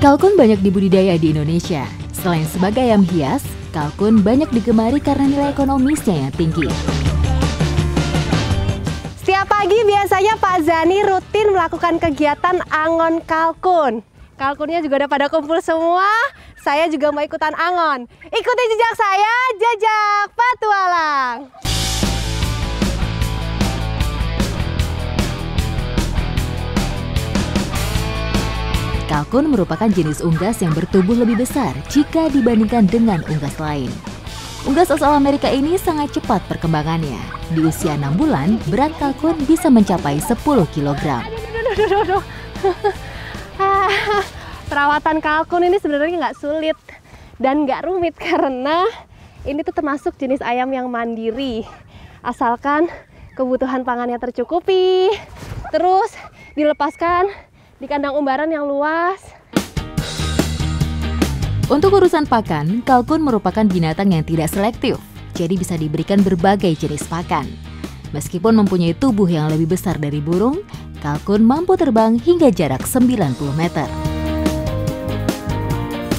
Kalkun banyak dibudidaya di Indonesia. Selain sebagai ayam hias, kalkun banyak digemari karena nilai ekonomisnya yang tinggi. Setiap pagi biasanya Pak Zani rutin melakukan kegiatan angon kalkun. Kalkunnya juga udah pada kumpul semua. Saya juga mau ikutan angon. Ikuti jejak saya, jejak petualang. Kalkun merupakan jenis unggas yang bertubuh lebih besar jika dibandingkan dengan unggas lain. Unggas asal Amerika ini sangat cepat perkembangannya. Di usia 6 bulan, berat kalkun bisa mencapai 10 kg. Perawatan kalkun ini sebenarnya nggak sulit dan nggak rumit karena ini tuh termasuk jenis ayam yang mandiri. Asalkan kebutuhan pangannya tercukupi, terus dilepaskan di kandang umbaran yang luas. Untuk urusan pakan, kalkun merupakan binatang yang tidak selektif, jadi bisa diberikan berbagai jenis pakan. Meskipun mempunyai tubuh yang lebih besar dari burung, kalkun mampu terbang hingga jarak 90 meter.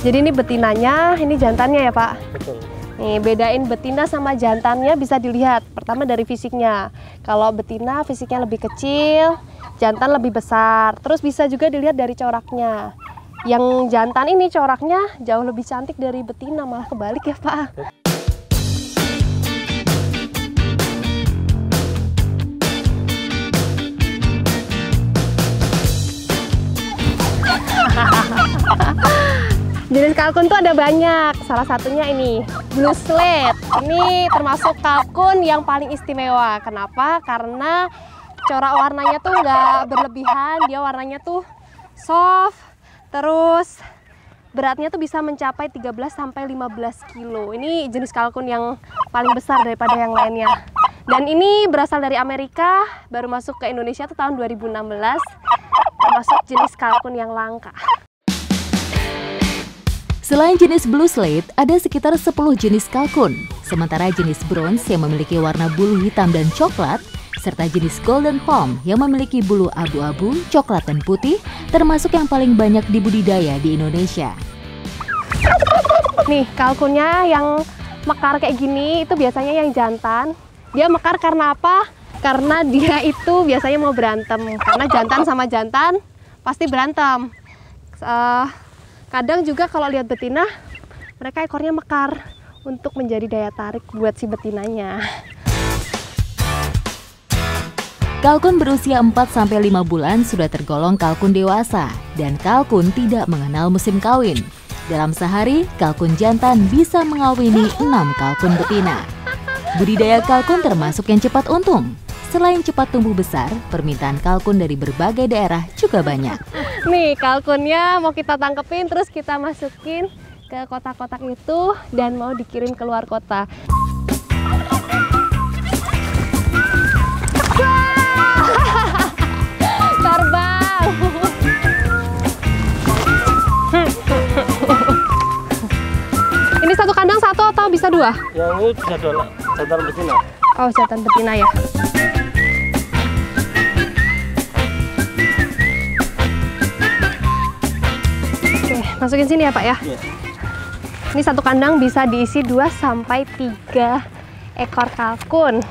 Jadi ini betinanya, ini jantannya ya Pak? Betul. Nih, bedain betina sama jantannya bisa dilihat. Pertama dari fisiknya. Kalau betina fisiknya lebih kecil, jantan lebih besar. Terus bisa juga dilihat dari coraknya. Yang jantan ini coraknya jauh lebih cantik dari betina, malah kebalik ya Pak. Jenis kalkun tuh ada banyak, salah satunya ini blue slate. Ini termasuk kalkun yang paling istimewa. Kenapa? Karena corak warnanya tuh nggak berlebihan, dia warnanya tuh soft, terus beratnya tuh bisa mencapai 13-15 kilo. Ini jenis kalkun yang paling besar daripada yang lainnya. Dan ini berasal dari Amerika, baru masuk ke Indonesia tuh tahun 2016, termasuk jenis kalkun yang langka. Selain jenis blue slate, ada sekitar 10 jenis kalkun. Sementara jenis bronze yang memiliki warna bulu hitam dan coklat, serta jenis golden palm yang memiliki bulu abu-abu, coklat dan putih, termasuk yang paling banyak dibudidaya di Indonesia. Nih, kalkunnya yang mekar kayak gini, itu biasanya yang jantan. Dia mekar karena apa? Karena dia itu biasanya mau berantem. Karena jantan sama jantan pasti berantem. Kadang juga kalau lihat betina, mereka ekornya mekar untuk menjadi daya tarik buat si betinanya. Kalkun berusia 4-5 bulan sudah tergolong kalkun dewasa, dan kalkun tidak mengenal musim kawin. Dalam sehari, kalkun jantan bisa mengawini 6 kalkun betina. Budidaya kalkun termasuk yang cepat untung. Selain cepat tumbuh besar, permintaan kalkun dari berbagai daerah juga banyak. Nih, kalkunnya mau kita tangkepin, terus kita masukin ke kotak-kotak itu dan mau dikirim ke luar kota. Terbang! Ini satu kandang satu atau bisa dua? Yang ini bisa dua, jantan betina. Oh, jantan betina ya. Oke, masukin sini ya Pak ya. Iya. Ini satu kandang bisa diisi 2-3 ekor kalkun.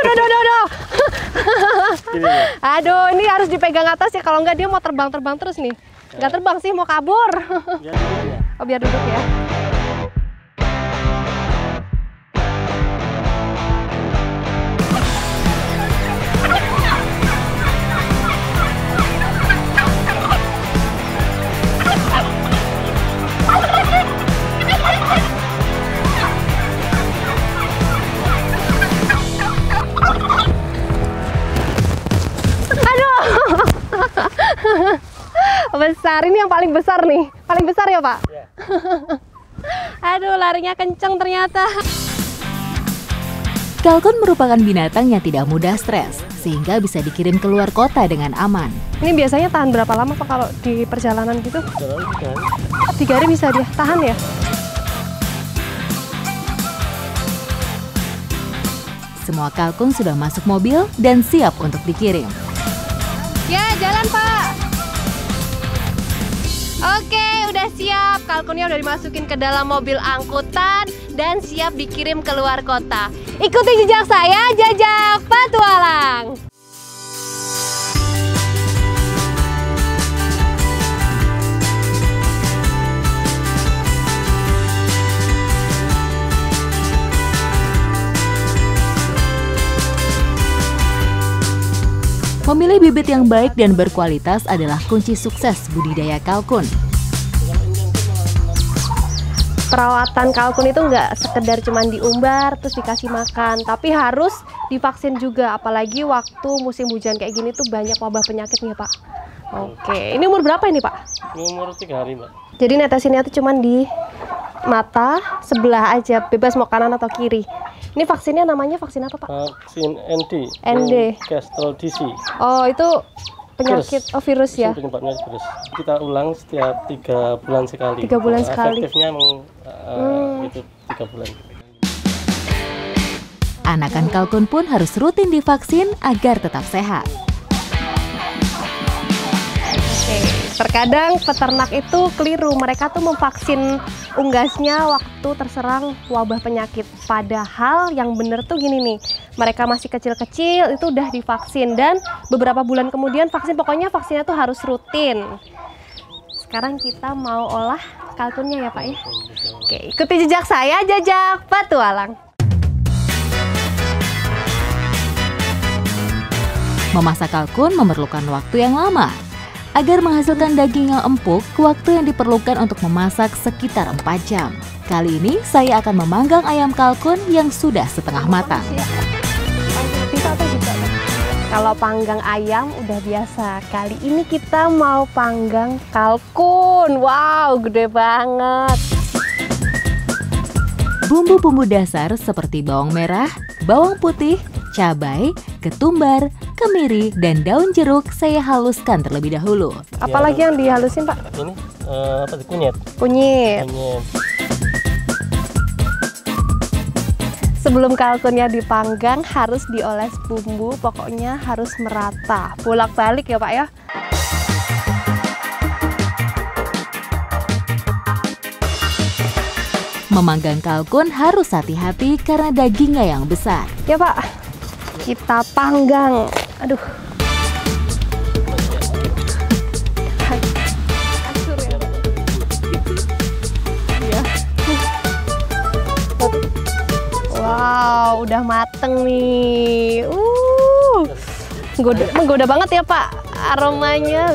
Aduh. Aduh, ini harus dipegang atas ya, kalau enggak dia mau terbang-terbang terus nih. Enggak terbang sih, mau kabur. Oh, biar duduk ya. Besar, ini yang paling besar nih. Paling besar ya Pak? Ya. Aduh, larinya kenceng ternyata. Kalkun merupakan binatang yang tidak mudah stres, sehingga bisa dikirim keluar kota dengan aman. Ini biasanya tahan berapa lama Pak kalau di perjalanan gitu? Jalan 3 hari bisa dia tahan ya? Semua kalkun sudah masuk mobil dan siap untuk dikirim. Ya, jalan Pak. Oke, udah siap. Kalkunnya udah dimasukin ke dalam mobil angkutan dan siap dikirim ke luar kota. Ikuti jejak saya, jejak petualang. Memilih bibit yang baik dan berkualitas adalah kunci sukses budidaya kalkun. Perawatan kalkun itu nggak sekedar cuma diumbar terus dikasih makan, tapi harus divaksin juga. Apalagi waktu musim hujan kayak gini tuh banyak wabah penyakitnya, Pak. Oke, ini umur berapa ini, Pak? Umur 3 hari, Mbak. Jadi netesinnya tuh cuma di mata sebelah aja, bebas mau kanan atau kiri. Ini vaksinnya namanya vaksin apa, Pak? Vaksin ND. ND. Gastrol disease. Oh, itu penyakit virus ya? Penyebabnya virus. Kita ulang setiap 3 bulan sekali. 3 bulan sekali. Efektifnya itu 3 bulan. Anakan kalkun pun harus rutin divaksin agar tetap sehat. Oke, terkadang peternak itu keliru, mereka tuh memvaksin unggasnya waktu terserang wabah penyakit. Padahal yang bener tuh gini nih, mereka masih kecil-kecil itu udah divaksin dan beberapa bulan kemudian vaksin, pokoknya vaksinnya tuh harus rutin. Sekarang kita mau olah kalkunnya ya, Pak ya. Oke, ikuti jejak saya, jejak petualang. Memasak kalkun memerlukan waktu yang lama. Agar menghasilkan daging yang empuk, waktu yang diperlukan untuk memasak sekitar 4 jam. Kali ini saya akan memanggang ayam kalkun yang sudah setengah matang. Kalau panggang ayam udah biasa, kali ini kita mau panggang kalkun. Wow, gede banget. Bumbu-bumbu dasar seperti bawang merah, bawang putih, cabai, ketumbar, kemiri, dan daun jeruk saya haluskan terlebih dahulu. Apalagi yang dihalusin, Pak? Ini apa sih? Kunyit. Kunyit. Kunyit. Sebelum kalkunnya dipanggang harus dioles bumbu, pokoknya harus merata. Bolak-balik ya, Pak ya. Memanggang kalkun harus hati-hati karena dagingnya yang besar. Ya, Pak. Kita panggang. Aduh. Hancur ya. Iya. Wow, udah mateng nih. Menggoda banget ya, Pak. Aromanya.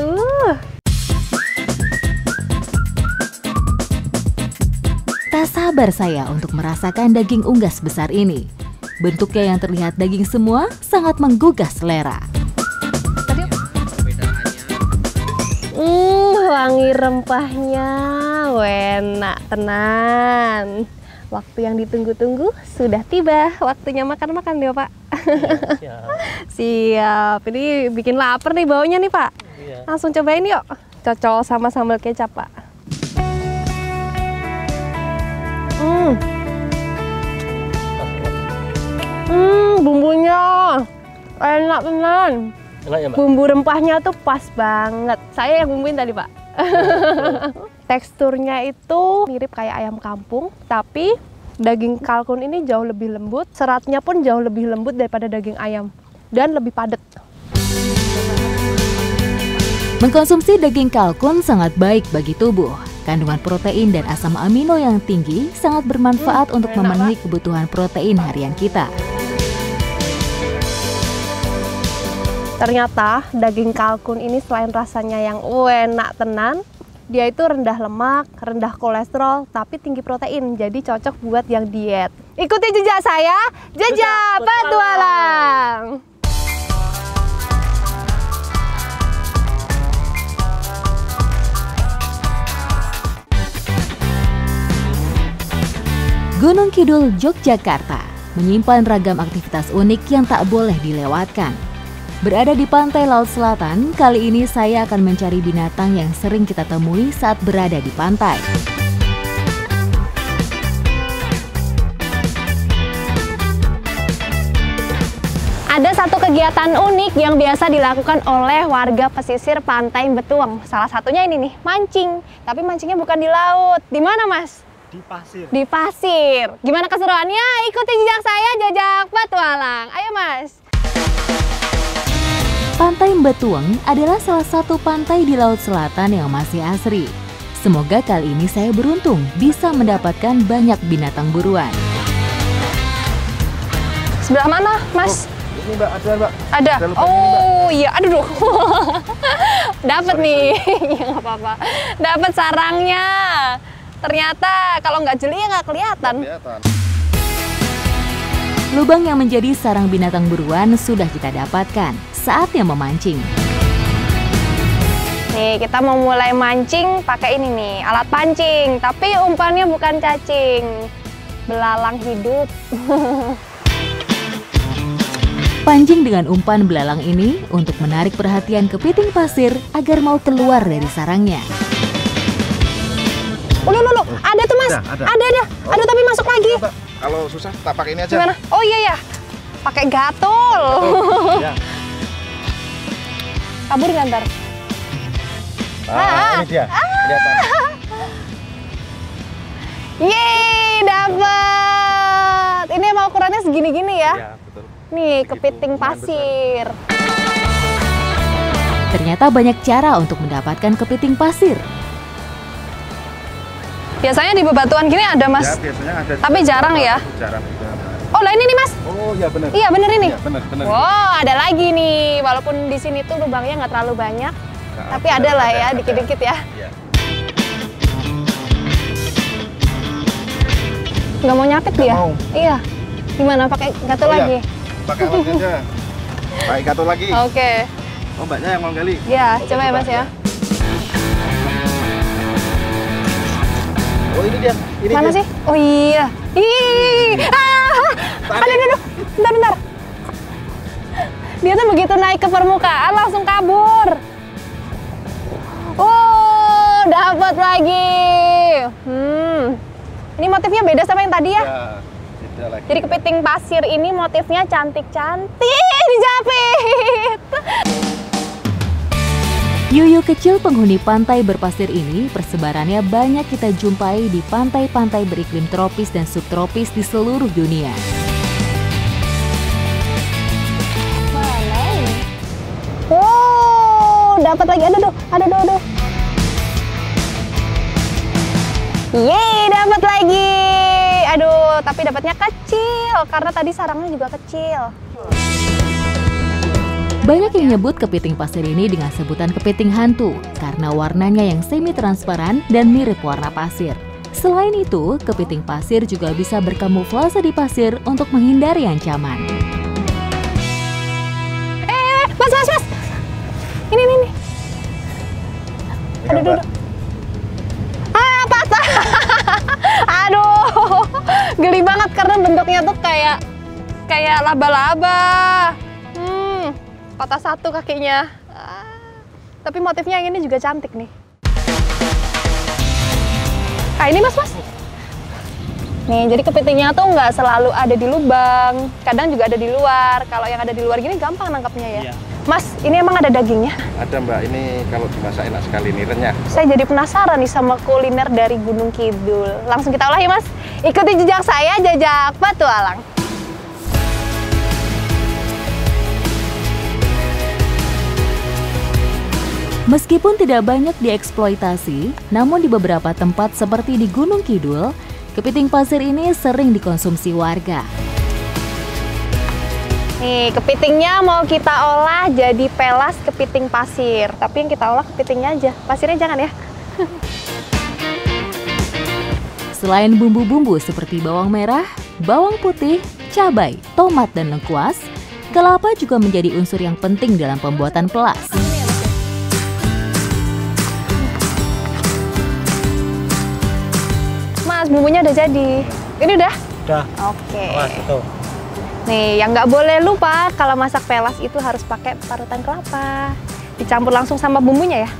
Tak sabar saya untuk merasakan daging unggas besar ini. Bentuknya yang terlihat daging semua sangat menggugah selera. Wangi rempahnya, enak tenan. Waktu yang ditunggu-tunggu sudah tiba. Waktunya makan-makan ya, Pak. Siap. Siap. Ini bikin lapar nih baunya nih, Pak. Iya. Langsung cobain yuk. Cocol sama sambal kecap, Pak. Bumbunya enak tenan. Enak ya, Mbak? Bumbu rempahnya tuh pas banget. Saya yang bumbuin tadi, Pak. Teksturnya itu mirip kayak ayam kampung, tapi daging kalkun ini jauh lebih lembut. Seratnya pun jauh lebih lembut daripada daging ayam dan lebih padat. Mengkonsumsi daging kalkun sangat baik bagi tubuh. Kandungan protein dan asam amino yang tinggi sangat bermanfaat untuk memenuhi kebutuhan protein harian kita. Ternyata daging kalkun ini selain rasanya yang enak tenan, dia itu rendah lemak, rendah kolesterol, tapi tinggi protein. Jadi cocok buat yang diet. Ikuti jejak saya, jejak petualang. Gunung Kidul, Yogyakarta menyimpan ragam aktivitas unik yang tak boleh dilewatkan. Berada di pantai Laut Selatan, kali ini saya akan mencari binatang yang sering kita temui saat berada di pantai. Ada satu kegiatan unik yang biasa dilakukan oleh warga pesisir Pantai Betuang. Salah satunya ini nih, mancing. Tapi mancingnya bukan di laut. Di mana, Mas? Di pasir. Di pasir. Gimana keseruannya? Ikuti jejak saya, jejak petualang. Ayo, Mas. Pantai Betuang adalah salah satu pantai di Laut Selatan yang masih asri. Semoga kali ini saya beruntung bisa mendapatkan banyak binatang buruan. Sebelah mana, Mas? Ini Mbak, ada Mbak. Ada. Oh iya, aduh. Dapat nih. Ya nggak apa-apa. Dapat sarangnya. Ternyata kalau nggak jeli ya nggak kelihatan. Lubang yang menjadi sarang binatang buruan sudah kita dapatkan. Saatnya memancing. Nih, kita mau mulai mancing pakai ini nih, alat pancing. Tapi umpannya bukan cacing. Belalang hidup. Pancing dengan umpan belalang ini untuk menarik perhatian kepiting pasir agar mau keluar dari sarangnya. Loh, ada tuh Mas, ada. Aduh, tapi masuk lagi. Kalau susah tak pakai ini aja. Gimana? Oh iya ya, pakai gatul. Ya. Kabur nggak ntar? Ini dia, kelihatan. Yeay, dapat. Ini emang ukurannya segini-gini ya? Iya, betul. Nih, kepiting pasir. Ternyata banyak cara untuk mendapatkan kepiting pasir. Biasanya di bebatuan gini ada, Mas. Ya, biasanya ada. Tapi jarang ya? Jarang juga. Oh, lah ini nih, Mas. Oh, iya benar. Iya, bener ini. Iya, benar. Wow, ada lagi nih. Walaupun di sini tuh lubangnya nggak terlalu banyak, tapi ada lah ya, dikit-dikit ya. Iya. Nggak mau nyapit dia? Mau. Iya. Gimana? Pakai gatul lagi? Pakai alat aja. Pakai gatul lagi. Oke. Oh, Mbaknya yang mau gali. Ya, coba ya Mas ya. Oh, ini dia. Ini Mana dia. sih? Oh iya. Ih. Aduh. Bentar. Dia tuh begitu naik ke permukaan langsung kabur. Oh, dapat lagi. Ini motifnya beda sama yang tadi ya? Ya, beda lagi. Jadi kepiting pasir ini motifnya cantik-cantik dijepit. Yuyu kecil penghuni pantai berpasir ini persebarannya banyak kita jumpai di pantai-pantai beriklim tropis dan subtropis di seluruh dunia. Mana ini? Wow, dapat lagi. Aduh. Yeay, dapat lagi. Aduh, tapi dapatnya kecil karena tadi sarangnya juga kecil. Banyak yang nyebut kepiting pasir ini dengan sebutan kepiting hantu karena warnanya yang semi-transparan dan mirip warna pasir. Selain itu, kepiting pasir juga bisa berkamuflase di pasir untuk menghindari ancaman. Mas. Ini. Aduh. Patah. Aduh. Geli banget karena bentuknya tuh kayak laba-laba. Patah satu kakinya. Tapi motifnya yang ini juga cantik nih. Nah, ini Mas. Nih, jadi kepitingnya tuh nggak selalu ada di lubang. Kadang juga ada di luar. Kalau yang ada di luar gini gampang nangkapnya ya. Iya. Mas, ini emang ada dagingnya? Ada Mbak, ini kalau dimasak enak sekali nih, renyah. Saya jadi penasaran nih sama kuliner dari Gunung Kidul. Langsung kita olah ya Mas. Ikuti jejak saya, jejak petualang. Meskipun tidak banyak dieksploitasi, namun di beberapa tempat seperti di Gunung Kidul, kepiting pasir ini sering dikonsumsi warga. Nih, kepitingnya mau kita olah jadi pelas kepiting pasir. Tapi yang kita olah kepitingnya aja, pasirnya jangan ya. Selain bumbu-bumbu seperti bawang merah, bawang putih, cabai, tomat, dan lengkuas, kelapa juga menjadi unsur yang penting dalam pembuatan pelas. Mas, bumbunya udah jadi. Ini udah? Udah. Oke. Mas, itu. Nih, yang nggak boleh lupa kalau masak pelas itu harus pakai parutan kelapa. Dicampur langsung sama bumbunya ya.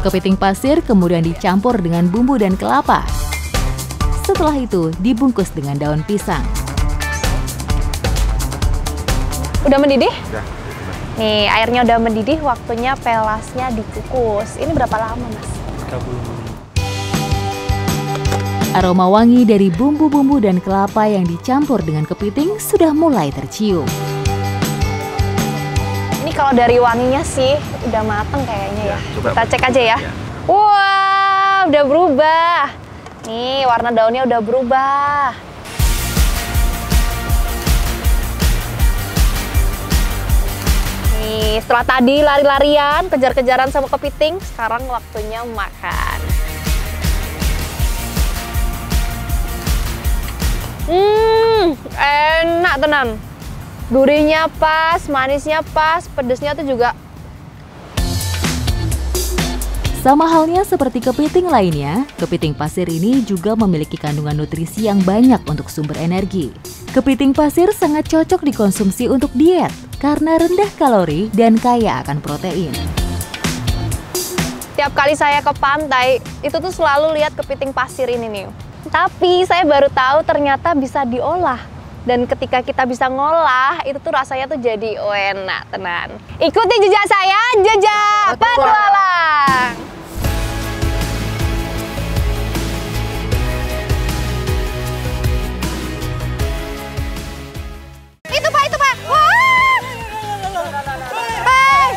Kepiting pasir kemudian dicampur dengan bumbu dan kelapa. Setelah itu dibungkus dengan daun pisang. Udah mendidih? Udah. Nih, airnya udah mendidih, waktunya pelasnya dikukus. Ini berapa lama, Mas? 30 menit. Aroma wangi dari bumbu-bumbu dan kelapa yang dicampur dengan kepiting sudah mulai tercium. Ini kalau dari wanginya sih udah mateng kayaknya ya. Coba. Kita cek aja ya. Ya. Wah, udah berubah. Nih, warna daunnya udah berubah. Nih, setelah tadi lari-larian, kejar-kejaran sama kepiting, sekarang waktunya makan. Enak tenan. Gurihnya pas, manisnya pas, pedesnya tuh juga. Sama halnya seperti kepiting lainnya, kepiting pasir ini juga memiliki kandungan nutrisi yang banyak untuk sumber energi. Kepiting pasir sangat cocok dikonsumsi untuk diet karena rendah kalori dan kaya akan protein. Tiap kali saya ke pantai, itu tuh selalu lihat kepiting pasir ini nih. Tapi saya baru tahu ternyata bisa diolah. Dan ketika kita bisa ngolah, itu tuh rasanya tuh jadi enak tenan. Ikuti jejak saya, jejak petualang. Itu Pak. Wah! Hei!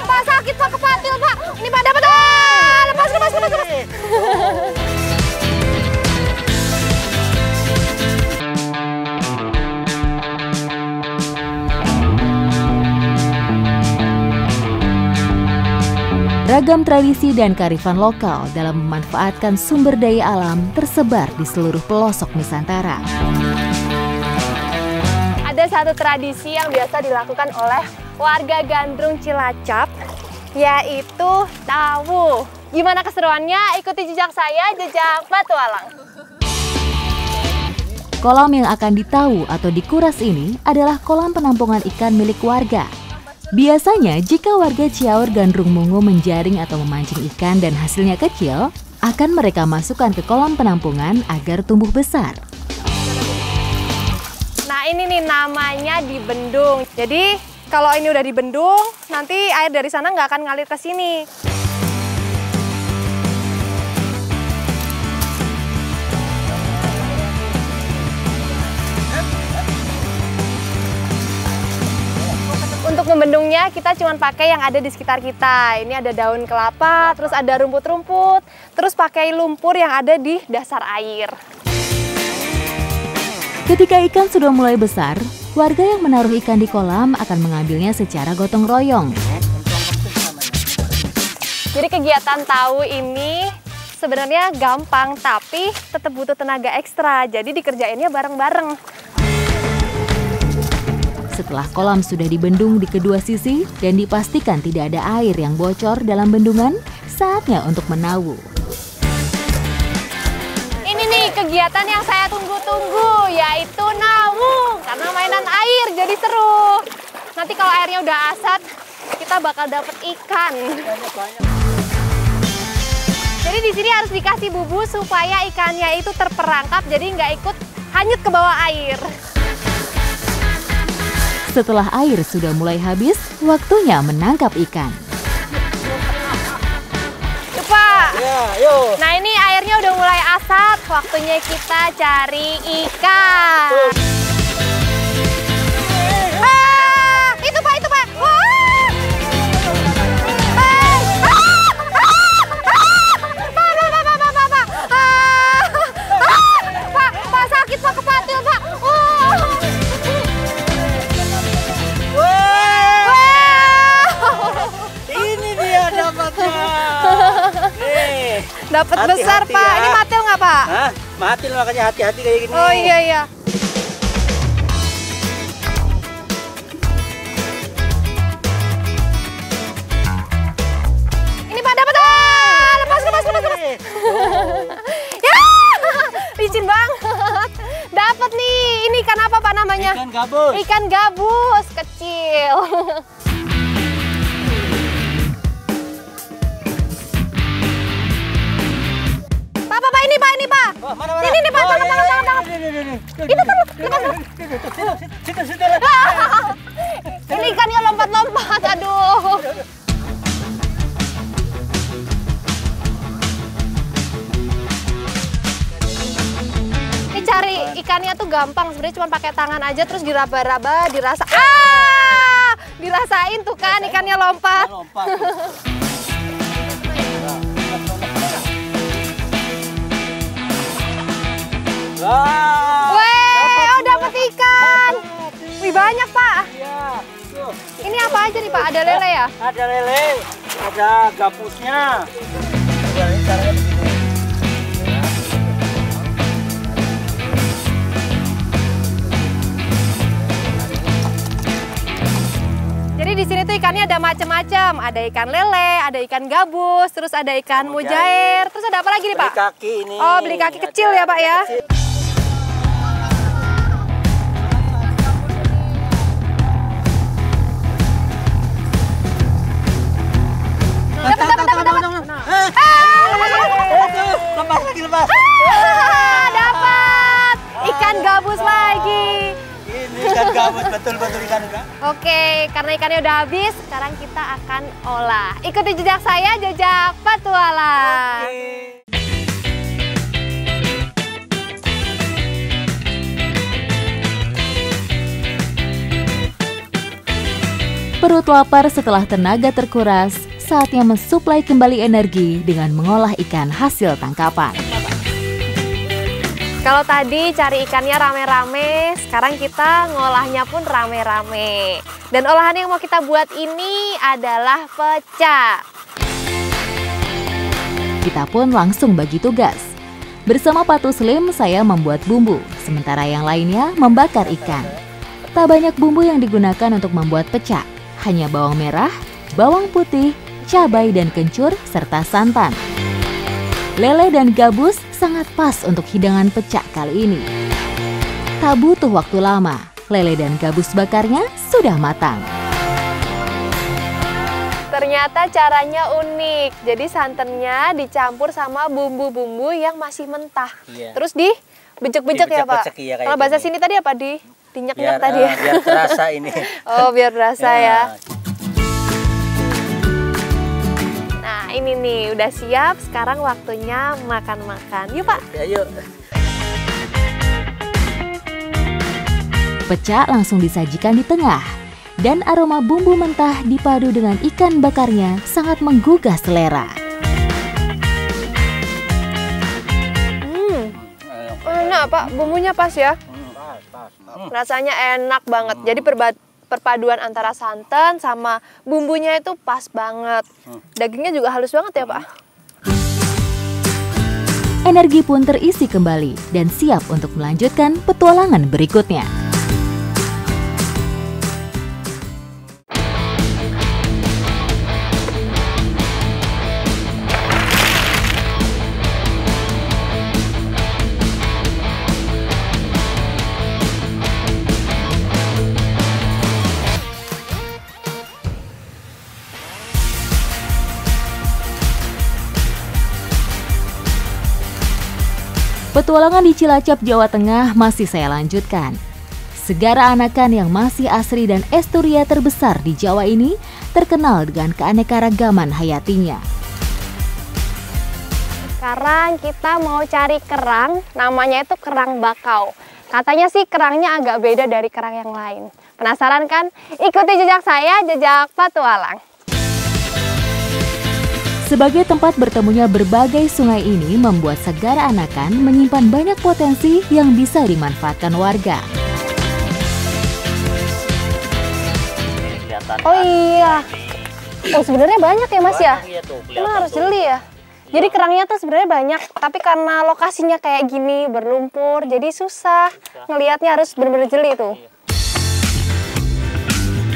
Pak, sakit Pak, kepatil Pak. Ini Pak dapat. Lepas. Ragam tradisi dan kearifan lokal dalam memanfaatkan sumber daya alam tersebar di seluruh pelosok Nusantara. Ada satu tradisi yang biasa dilakukan oleh warga Gandrung Cilacap, yaitu tawu. Gimana keseruannya? Ikuti jejak saya, jejak petualang. Kolam yang akan ditawu atau dikuras ini adalah kolam penampungan ikan milik warga. Biasanya jika warga Ciaur Gandrung Mungu menjaring atau memancing ikan dan hasilnya kecil, akan mereka masukkan ke kolam penampungan agar tumbuh besar. Nah ini nih namanya dibendung. Jadi kalau ini udah dibendung, nanti air dari sana nggak akan ngalir ke sini. Untuk membendungnya kita cuma pakai yang ada di sekitar kita. Ini ada daun kelapa, terus ada rumput-rumput, terus pakai lumpur yang ada di dasar air. Ketika ikan sudah mulai besar, warga yang menaruh ikan di kolam akan mengambilnya secara gotong royong. Jadi kegiatan tahu ini sebenarnya gampang, tapi tetap butuh tenaga ekstra. Jadi dikerjainnya bareng-bareng. Setelah kolam sudah dibendung di kedua sisi dan dipastikan tidak ada air yang bocor dalam bendungan, saatnya untuk menawu. Ini nih kegiatan yang saya tunggu-tunggu, yaitu nawu. Karena mainan air jadi seru. Nanti kalau airnya udah asat, kita bakal dapet ikan. Jadi di sini harus dikasih bubur supaya ikannya itu terperangkap, jadi nggak ikut hanyut ke bawah air. Setelah air sudah mulai habis, waktunya menangkap ikan. Yuk, Pak. Ya, yuk. Nah ini airnya udah mulai asat, waktunya kita cari ikan. Itu Pak. Wah! Pak, sakit Pak, kepatil Pak. Dapat besar Pak. Ya. Ini matil nggak Pak? Hah? Matil makanya hati-hati kayak gini. Oh iya. Ini Pak dapat. Lepas. Ya, licin banget. Dapat nih. Ini ikan apa Pak namanya? Ikan gabus. Ikan gabus kecil. Ini ikannya lompat-lompat, aduh. Ini cari ikannya tuh gampang, sebenarnya cuma pakai tangan aja terus diraba-raba, dirasa. Dirasain tuh kan ikannya lompat. Weh, oh dapet ikan. Wih banyak Pak. Ini apa aja nih Pak? Ada lele ya? Ada lele, ada gabusnya. Jadi di sini tuh ikannya ada macam-macam. Ada ikan lele, ada ikan gabus, terus ada ikan mujair. Terus ada apa lagi nih Pak? Beli kaki ini. Oh, beli kaki kecil ya Pak ya? Lepas lagi, lepas. Dapat ikan gabus lagi. Ini ikan gabus, betul-betul ikan enggak? Oke, karena ikannya udah habis, sekarang kita akan olah. Ikuti jejak saya, jejak petualang. Perut lapar setelah tenaga terkuras, saatnya mensuplai kembali energi dengan mengolah ikan hasil tangkapan. Kalau tadi cari ikannya rame-rame, sekarang kita ngolahnya pun rame-rame. Dan olahan yang mau kita buat ini adalah pecak. Kita pun langsung bagi tugas. Bersama Pak Tuslim, saya membuat bumbu, sementara yang lainnya membakar ikan. Tak banyak bumbu yang digunakan untuk membuat pecak, hanya bawang merah, bawang putih, cabai dan kencur, serta santan. Lele dan gabus sangat pas untuk hidangan pecak kali ini. Tak butuh waktu lama, lele dan gabus bakarnya sudah matang. Ternyata caranya unik. Jadi santannya dicampur sama bumbu-bumbu yang masih mentah. Iya. Terus dibejek-bejek ya Pak? Dibejek-bejek, iya, kayak Kalau bahasa gini. sini tadi apa? Dinyak-nyak tadi ya? Biar terasa ini. Oh, biar berasa ya. Ya. Nah, ini nih udah siap. Sekarang waktunya makan-makan. Yuk Pak. Ya, yuk. Pecak langsung disajikan di tengah, dan aroma bumbu mentah dipadu dengan ikan bakarnya sangat menggugah selera. Enak Pak, bumbunya pas ya. Rasanya enak banget. Jadi perpaduan antara santan sama bumbunya itu pas banget. Dagingnya juga halus banget ya Pak. Energi pun terisi kembali dan siap untuk melanjutkan petualangan berikutnya. Petualangan di Cilacap, Jawa Tengah masih saya lanjutkan. Segara Anakan yang masih asri dan esturia terbesar di Jawa ini terkenal dengan keanekaragaman hayatinya. Sekarang kita mau cari kerang, namanya itu kerang bakau. Katanya sih kerangnya agak beda dari kerang yang lain. Penasaran kan? Ikuti jejak saya, jejak petualang. Sebagai tempat bertemunya berbagai sungai ini membuat Segara Anakan menyimpan banyak potensi yang bisa dimanfaatkan warga. Oh iya. Oh sebenarnya banyak ya Mas ya? Emang harus jeli ya? Jadi kerangnya tuh sebenarnya banyak, tapi karena lokasinya kayak gini berlumpur, jadi susah. Ngelihatnya harus benar-benar jeli tuh.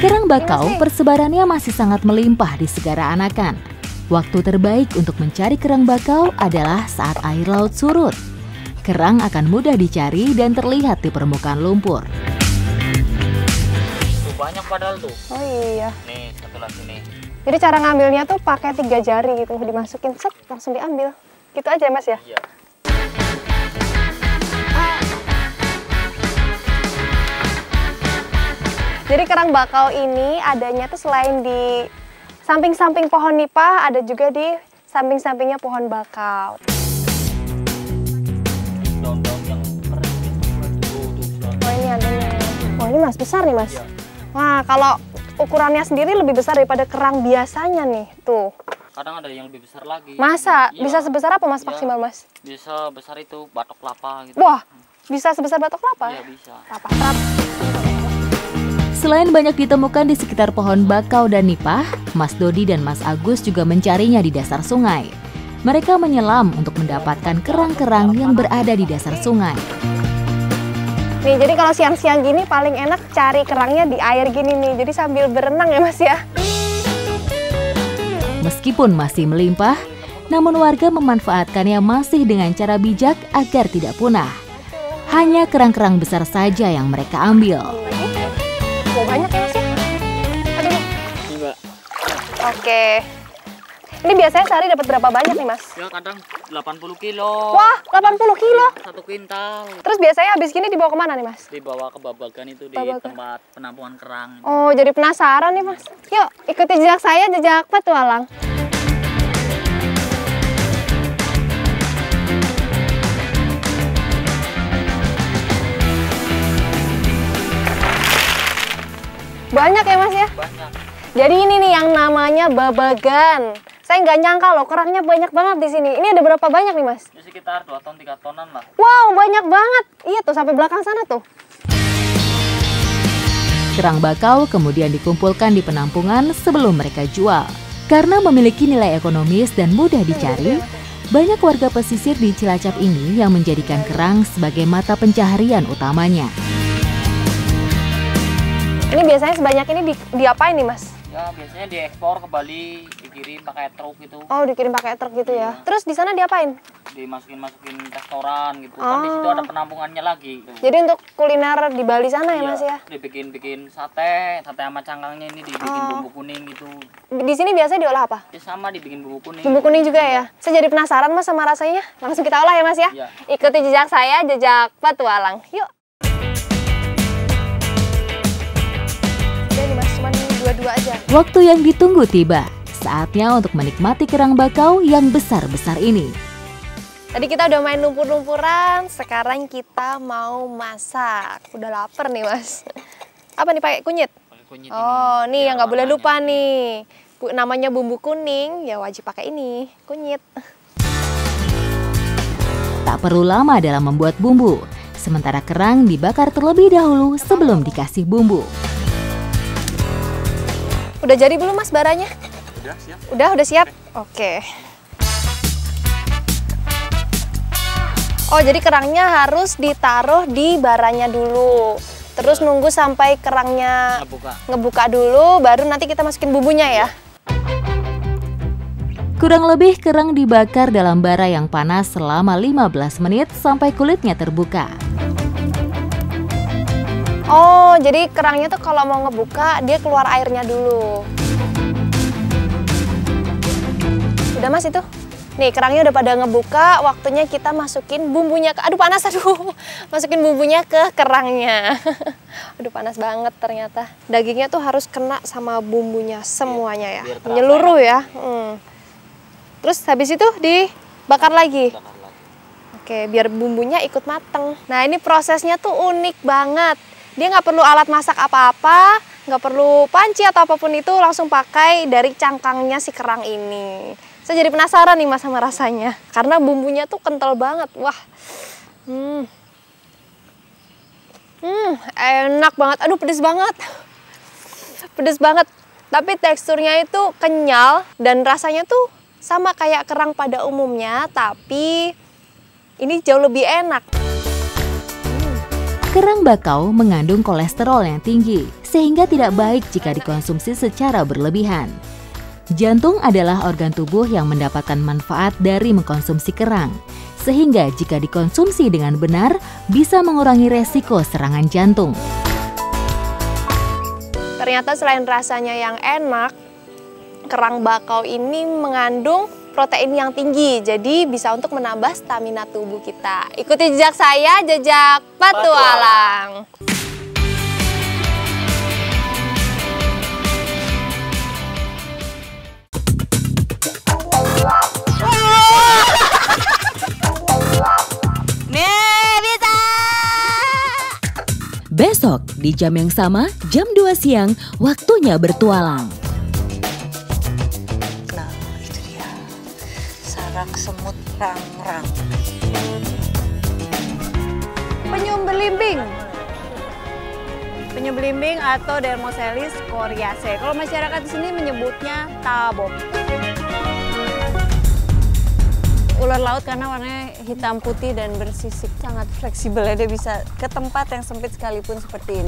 Kerang bakau persebarannya masih sangat melimpah di Segara Anakan. Waktu terbaik untuk mencari kerang bakau adalah saat air laut surut. Kerang akan mudah dicari dan terlihat di permukaan lumpur. Banyak padahal tuh. Oh iya. Nih, satu lagi nih. Jadi cara ngambilnya tuh pakai 3 jari gitu, dimasukin set langsung diambil. Gitu aja Mas ya? Iya. Jadi kerang bakau ini adanya tuh selain di samping-samping pohon nipah, ada juga di samping-sampingnya pohon bakau. Daun-daun yang kering gitu. Oh ini adanya. Wah ini mas, besar nih mas. Wah kalau ukurannya sendiri lebih besar daripada kerang biasanya nih, tuh. Kadang ada yang lebih besar lagi. Masa? Iya. Bisa sebesar apa mas Iya. maksimal mas? Bisa besar itu batok kelapa gitu. Wah, bisa sebesar batok kelapa? Iya bisa. Kelapa. Selain banyak ditemukan di sekitar pohon bakau dan nipah, Mas Dodi dan Mas Agus juga mencarinya di dasar sungai. Mereka menyelam untuk mendapatkan kerang-kerang yang berada di dasar sungai. Nih, jadi kalau siang-siang gini paling enak cari kerangnya di air gini nih. Jadi sambil berenang ya mas ya. Meskipun masih melimpah, namun warga memanfaatkannya masih dengan cara bijak agar tidak punah. Hanya kerang-kerang besar saja yang mereka ambil. Oh, banyak ya mas ya. Aduh. Ini Mbak. Oke. Ini biasanya sehari dapat berapa banyak nih mas? Ya kadang 80 kilo. Wah, 80 kilo. 1 kuintal. Terus biasanya habis gini dibawa kemana nih mas? Dibawa ke Babagan itu di Babagan. tempat penampungan kerang. Oh, jadi penasaran nih mas. Yuk, ikuti jejak saya, jejak petualang. Banyak ya mas ya? Banyak. Jadi ini nih yang namanya babagan. Saya nggak nyangka loh, kerangnya banyak banget di sini. Ini ada berapa banyak nih mas? Itu sekitar 2 ton 3 tonan lah. Wow, banyak banget. Iya tuh, sampai belakang sana tuh. Kerang bakau kemudian dikumpulkan di penampungan sebelum mereka jual. Karena memiliki nilai ekonomis dan mudah dicari, banyak warga pesisir di Cilacap ini yang menjadikan kerang sebagai mata pencaharian utamanya. Ini biasanya sebanyak ini diapain nih mas? Ya biasanya diekspor ke Bali, dikirim pakai truk gitu. Oh, dikirim pakai truk gitu ya. Terus di sana diapain? Dimasukin restoran gitu. Kan di situ ada penampungannya lagi. Gitu. Jadi untuk kuliner di Bali sana ya Iya, mas ya? dibikin sate sama cangkangnya ini dibikin bumbu kuning gitu. Di sini biasanya diolah apa? Ya sama dibikin bumbu kuning. Bumbu kuning juga ya? Saya jadi penasaran mas sama rasanya. Langsung kita olah ya mas ya? Iya. Ikuti jejak saya, jejak petualang. Yuk. Udah nih mas, cuma dua-dua aja. Waktu yang ditunggu tiba, saatnya untuk menikmati kerang bakau yang besar-besar ini. Tadi kita udah main lumpur-lumpuran, sekarang kita mau masak. Udah lapar nih mas. Apa nih, pakai kunyit? Pakai kunyit Oh, ini. nih Biar yang nggak boleh warnanya. lupa nih. Namanya bumbu kuning, ya wajib pakai ini, kunyit. Tak perlu lama dalam membuat bumbu, sementara kerang dibakar terlebih dahulu sebelum dikasih bumbu. Udah jadi belum mas baranya? Udah siap. Udah siap? Oke. Oh, jadi kerangnya harus ditaruh di baranya dulu. Terus nunggu sampai kerangnya Ngebuka. ngebuka dulu, baru nanti kita masukin bumbunya ya. Kurang lebih kerang dibakar dalam bara yang panas selama 15 menit sampai kulitnya terbuka. Oh, jadi kerangnya tuh kalau mau ngebuka, dia keluar airnya dulu. Udah mas itu? Nih, kerangnya udah pada ngebuka, waktunya kita masukin bumbunya ke... Aduh, panas, aduh. Masukin bumbunya ke kerangnya. Aduh, panas banget ternyata. Dagingnya tuh harus kena sama bumbunya semuanya ya. biar terasa Menyeluruh ya. Terus habis itu dibakar lagi. Bakar lagi. Oke, biar bumbunya ikut mateng. Nah, ini prosesnya tuh unik banget. Dia nggak perlu alat masak apa-apa, nggak perlu panci atau apapun itu, langsung pakai dari cangkangnya si kerang ini. Saya jadi penasaran nih mas sama rasanya, karena bumbunya tuh kental banget. Wah, enak banget. Aduh, pedes banget, pedes banget. Tapi teksturnya itu kenyal dan rasanya tuh sama kayak kerang pada umumnya, tapi ini jauh lebih enak. Kerang bakau mengandung kolesterol yang tinggi, sehingga tidak baik jika dikonsumsi secara berlebihan. Jantung adalah organ tubuh yang mendapatkan manfaat dari mengkonsumsi kerang, sehingga jika dikonsumsi dengan benar, bisa mengurangi resiko serangan jantung. Ternyata selain rasanya yang enak, kerang bakau ini mengandung protein yang tinggi, jadi bisa untuk menambah stamina tubuh kita. Ikuti jejak saya, jejak petualang. Besok di jam yang sama, jam 2 siang, waktunya bertualang. Nah, itu dia. Sarang semut rang-rang. Penyu belimbing. Penyu belimbing atau Dermocelis coriaceae. Kalau masyarakat di sini menyebutnya tabok. Ular laut karena warnanya hitam putih dan bersisik, sangat fleksibel ya, dia bisa ke tempat yang sempit sekalipun seperti ini.